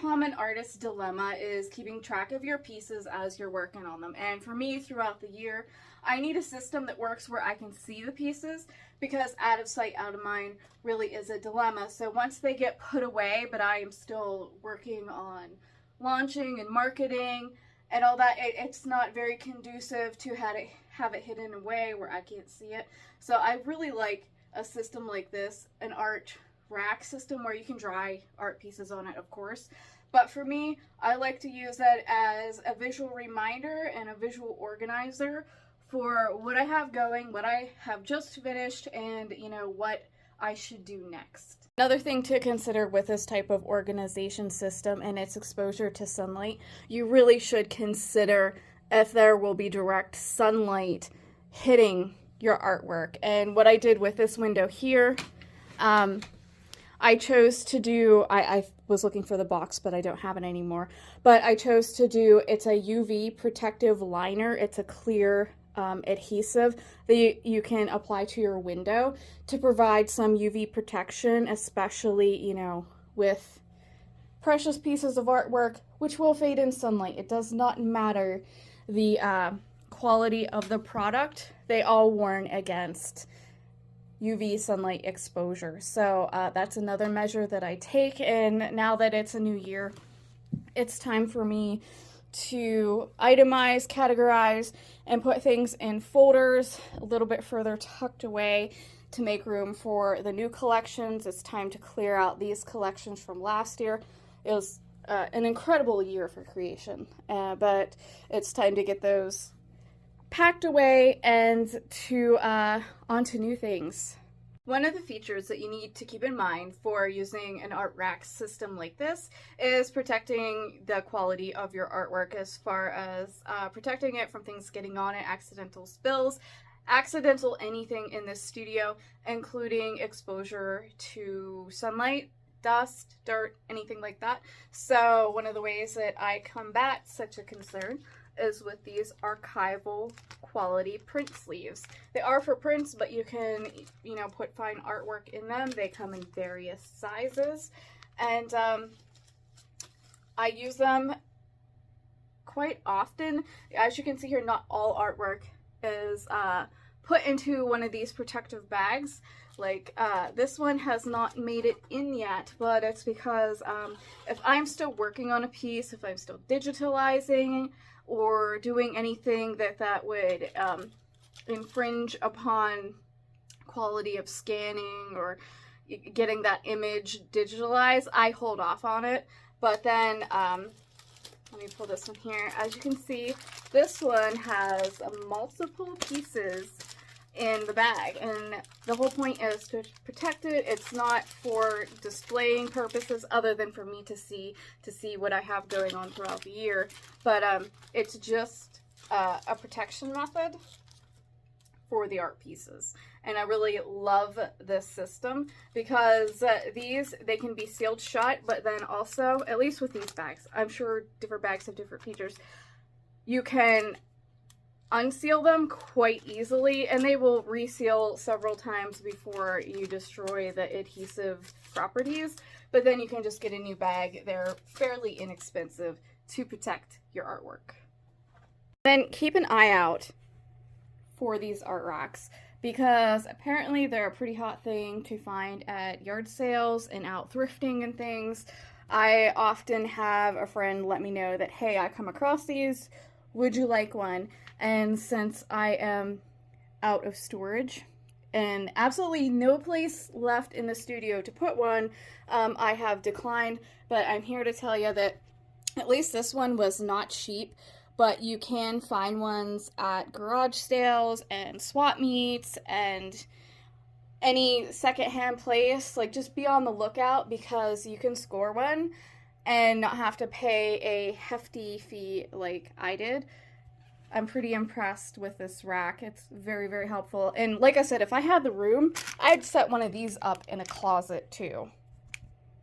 common artist dilemma is keeping track of your pieces as you're working on them. And for me, throughout the year, I need a system that works where I can see the pieces, because out of sight, out of mind really is a dilemma. So once they get put away, but I am still working on launching and marketing and all that, it's not very conducive to have it hidden away where I can't see it. So I really like a system like this, an art rack system where you can dry art pieces on it, of course. But for me, I like to use that as a visual reminder and a visual organizer for what I have going, what I have just finished, and what I should do next. Another thing to consider with this type of organization system and its exposure to sunlight, you really should consider if there will be direct sunlight hitting your artwork. And what I did with this window here, I chose to do, I was looking for the box, but I don't have it anymore. But I chose to do, it's a UV protective liner. It's a clear adhesive that you can apply to your window to provide some UV protection, especially, with precious pieces of artwork, which will fade in sunlight. It does not matter the quality of the product. They all warn against UV sunlight exposure. So that's another measure that I take. And now that it's a new year, it's time for me to itemize, categorize, and put things in folders a little bit further tucked away to make room for the new collections. It's time to clear out these collections from last year. It was an incredible year for creation, but it's time to get those packed away and to onto new things. One of the features that you need to keep in mind for using an art rack system like this is protecting the quality of your artwork, as far as protecting it from things getting on it, accidental spills, accidental anything in this studio, including exposure to sunlight, dust, dirt, anything like that. So one of the ways that I combat such a concern is with these archival quality print sleeves. They are for prints, but you can, put fine artwork in them. They come in various sizes, and I use them quite often. As you can see here, not all artwork is put into one of these protective bags. Like this one has not made it in yet, but it's because if I'm still working on a piece, if I'm still digitalizing or doing anything that would infringe upon quality of scanning or getting that image digitalized, I hold off on it. But then, let me pull this one here. As you can see, this one has multiple pieces in the bag, and the whole point is to protect it. It's not for displaying purposes other than for me to see what I have going on throughout the year, but it's just a protection method for the art pieces. And I really love this system because they can be sealed shut, but then also, at least with these bags, I'm sure different bags have different features, you can unseal them quite easily, and they will reseal several times before you destroy the adhesive properties, but then you can just get a new bag. They're fairly inexpensive to protect your artwork. Then keep an eye out for these art racks, because apparently they're a pretty hot thing to find at yard sales and out thrifting and things. I often have a friend let me know that, hey, I come across these, would you like one? And since I am out of storage and absolutely no place left in the studio to put one, I have declined. But I'm here to tell you that at least this one was not cheap, but you can find ones at garage sales and swap meets and any secondhand place. Like, just be on the lookout, because you can score one and not have to pay a hefty fee like I did. I'm pretty impressed with this rack. It's very, very helpful. And like I said, if I had the room, I'd set one of these up in a closet too.